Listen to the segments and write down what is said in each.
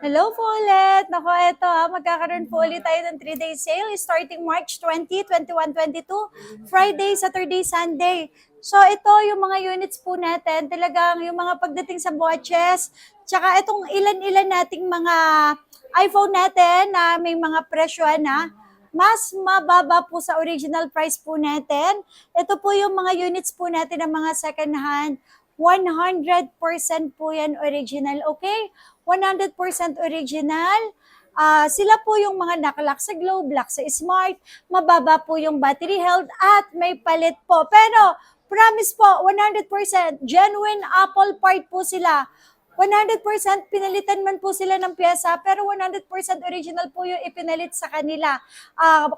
Hello po ulit! Nako, eto magkakaroon po ulit tayo ng 3-day sale starting March 20, 21, 22, Friday, Saturday, Sunday. So ito yung mga units po natin, talagang yung mga pagdating sa watches, tsaka itong ilan-ilan nating mga iPhone natin na may mga presyo na, mas mababa po sa original price po natin. Ito po yung mga units po natin ng mga second hand. 100% po yan original, okay? 100% original. Sila po yung mga nakalock sa Globe, lock sa Smart, mababa po yung battery health at may palit po. Pero promise po, 100% genuine Apple part po sila. 100% pinalitan man po sila ng pyesa, pero 100% original po yung ipinalit sa kanila.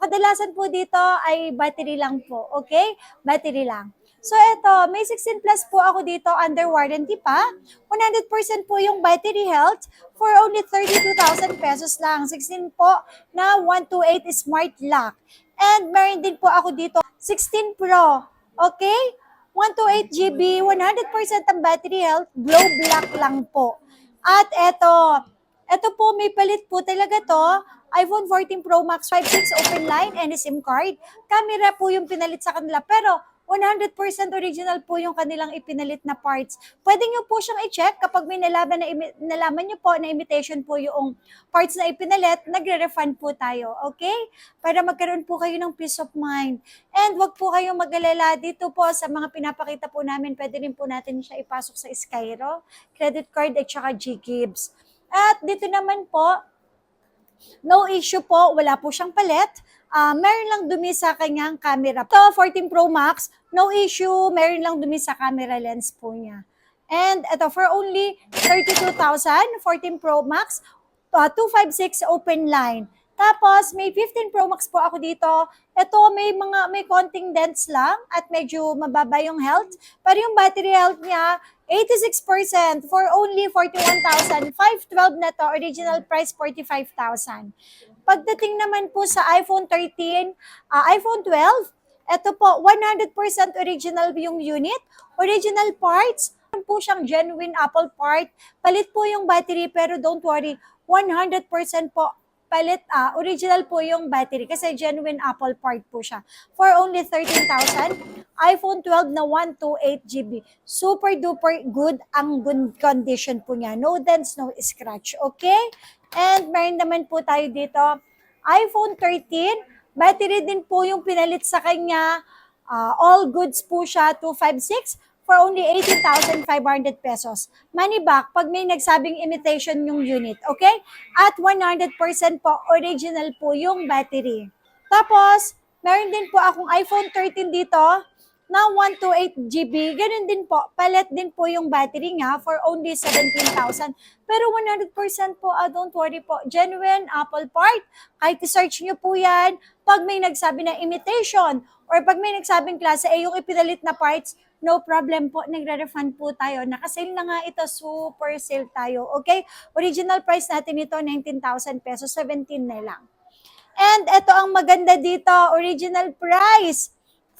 Kadalasan po dito ay battery lang po, okay? Battery lang. So ito, may 16 plus po ako dito under warranty pa. 100% po yung battery health for only 32,000 pesos lang. 16 po na 128 smart lock. And meron din po ako dito 16 Pro. Okay? 128 GB, 100% ang battery health, glow black lang po. At ito po may palit po talaga to. iPhone 14 Pro Max 5.6 open line and SIM card. Camera po yung pinalit sa kanila. Pero 100% original po yung kanilang ipinalit na parts. Pwede nyo po siyang i-check kapag may nalaman nyo po na imitation po yung parts na ipinalit, nagre-refund po tayo, okay? Para magkaroon po kayo ng peace of mind. And wag po kayong mag-alala dito po sa mga pinapakita po namin, pwede rin po natin siya ipasok sa Skyro, credit card at saka G-Gibbs. At dito naman po, no issue po, wala po siyang palit. Meron lang dumi sa kanyang camera. Ito, 14 Pro Max, no issue, meron lang dumi sa camera lens po niya. And ito, for only 32,000, 14 Pro Max, 256 open line. Tapos, may 15 Pro Max po ako dito. Ito, may konting dents lang at medyo mababa yung health. Pero yung battery health niya, 86% for only 41,512 na to. Original price, 45,000. Pagdating naman po sa iPhone 13, iPhone 12, ito po, 100% original yung unit. Original parts, po siyang genuine Apple part. Palit po yung battery pero don't worry, 100% po palit, original po yung battery kasi genuine Apple part po siya. For only 13,000, iPhone 12 na 128 GB. Super duper good ang good condition po niya. No dents, no scratch. Okay? And meron naman po tayo dito, iPhone 13, battery din po yung pinalit sa kanya. All goods po siya, 256 for only 18,500 pesos. Money back pag may nagsabing imitation yung unit, okay? At 100% po original po yung battery. Tapos, meron din po akong iPhone 13 dito na 128 GB. Ganun din po, palit din po yung battery nga for only 17,000. Pero 100% po, don't worry po, genuine Apple part. Kahit i-search nyo po yan, pag may nagsabi na imitation or pag may nagsabing klase A yung ipinalit na parts, no problem po, nagre-refund po tayo. Nakasale na nga ito, super sale tayo. Okay? Original price natin ito, 19,000 pesos, 17 na lang. And ito ang maganda dito, original price,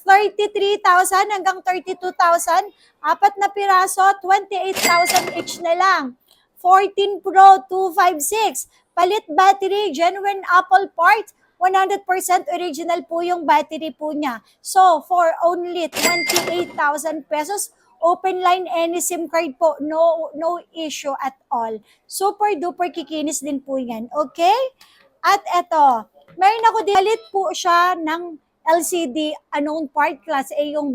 33,000 hanggang 32,000, apat na piraso, 28,000 each na lang. 14 Pro, 256, palit battery, genuine Apple part, 100% original po yung battery po niya. So, for only 28,000 pesos, open line any SIM card po, no issue at all. Super duper kikinis din po yan, okay? At eto, meron ako palit po siya ng LCD, unknown part, class A yung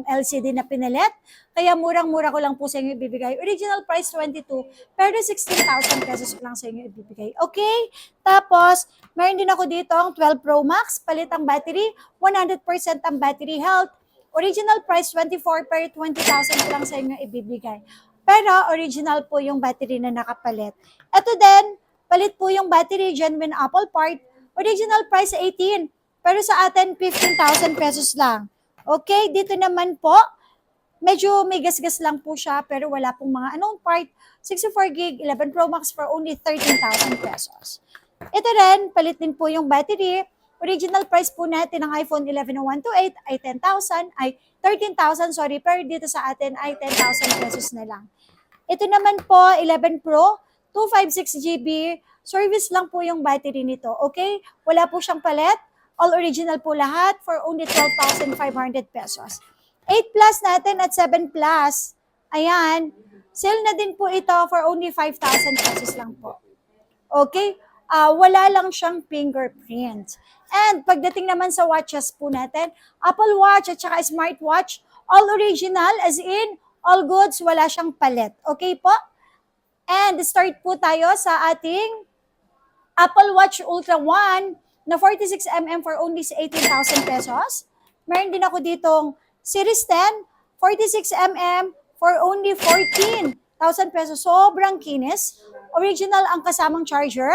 LCD na pinalit. Kaya murang-mura ko lang po sa inyo ibibigay. Original price 22, pero 16,000 pesos ko lang sa inyo ibibigay. Okay? Tapos, meron din ako dito ang 12 Pro Max, palit ang battery, 100% ang battery health. Original price 24, pero 20,000 ko lang sa inyo ibibigay. Pero original po yung battery na nakapalit. Ito din, palit po yung battery, genuine Apple part. Original price 18. Pero sa atin, 15,000 pesos lang. Okay, dito naman po, medyo may gas-gas lang po siya, pero wala pong mga unknown part. 64 gig, 11 Pro Max for only 13,000 pesos. Ito rin, palit din po yung battery. Original price po natin ng iPhone 11 na 128 ay 13,000, pero dito sa atin ay 10,000 pesos na lang. Ito naman po, 11 Pro, 256 GB, service lang po yung battery nito, okay? Wala po siyang palit, all original po lahat for only 12,500 pesos. 8 Plus natin at 7 Plus, ayan, sale na din po ito for only 5,000 pesos lang po. Okay? Wala lang siyang fingerprint. And pagdating naman sa watches po natin, Apple Watch at saka smartwatch, all original as in all goods, wala siyang palit. Okay po? And start po tayo sa ating Apple Watch Ultra 1 na 46mm for only 18,000 pesos. Meron din ako ditong Series 10, 46mm for only 14,000 pesos. Sobrang kinis. Original ang kasamang charger.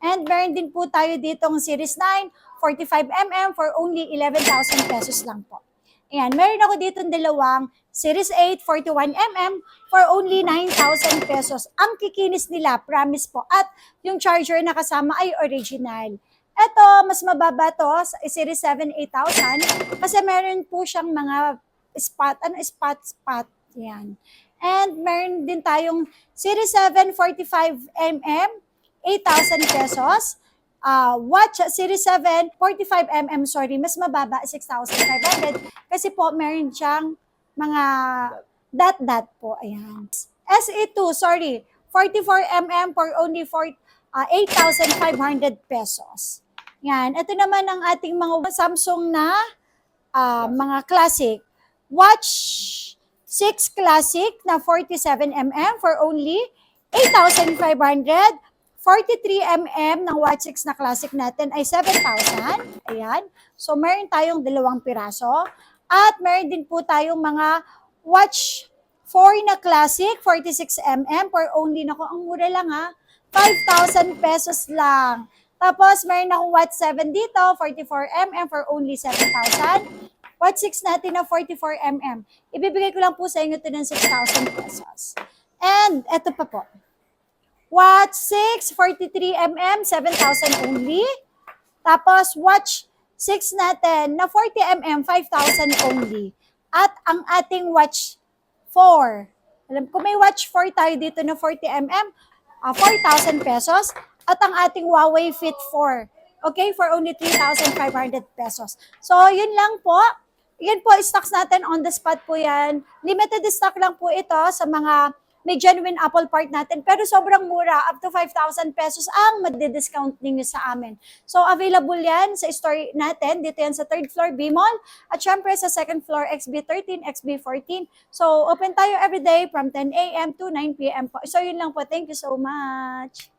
And meron din po tayo ditong Series 9, 45mm for only 11,000 pesos lang po. Ayan, meron ako dito dalawang Series 8, 41mm for only 9,000 pesos. Ang kikinis nila, promise po. At yung charger na kasama ay original. Ito, mas mababa to, Series 7, 8,000. Kasi meron po siyang mga spot. Yan. And meron din tayong Series 7, 45mm, 8,000 pesos. Watch Series 7, 45mm, mas mababa, 6,500. Kasi po, meron siyang mga dot po. Ayan. SE2, 44mm for only 8,500 pesos. Yan. Ito naman ang ating mga Samsung na mga classic. Watch 6 Classic na 47mm for only 8,500. 43mm ng Watch 6 na Classic natin ay 7,000. Ayan. So, meron tayong dalawang piraso. At meron din po tayong mga Watch 4 na Classic, 46mm for only, naku, ang mura lang 5,000 pesos lang. Tapos, meron akong Watch 7 dito, 44mm for only 7,000. Watch 6 natin na 44mm. Ibibigay ko lang po sa inyo ito ng 6,000 pesos. And, eto pa po. Watch 6, 43mm, 7,000 only. Tapos, Watch 6 natin na 40mm, 5,000 only. At ang ating Watch 4. Alam ko may Watch 4 tayo dito na 40mm, 4,000 pesos. At ang ating Huawei Fit 4. Okay, for only 3,500 pesos. So, yun lang po. Yan po, stocks natin on the spot po yan. Limited stock lang po ito sa mga may genuine Apple part natin. Pero sobrang mura, up to 5,000 pesos ang magdi-discount ninyo sa amin. So, available yan sa store natin. Dito yan sa 3rd floor, B-Mall. At syempre sa 2nd floor, XB13, XB14. So, open tayo everyday from 10 a.m. to 9 p.m. po. So, yun lang po. Thank you so much.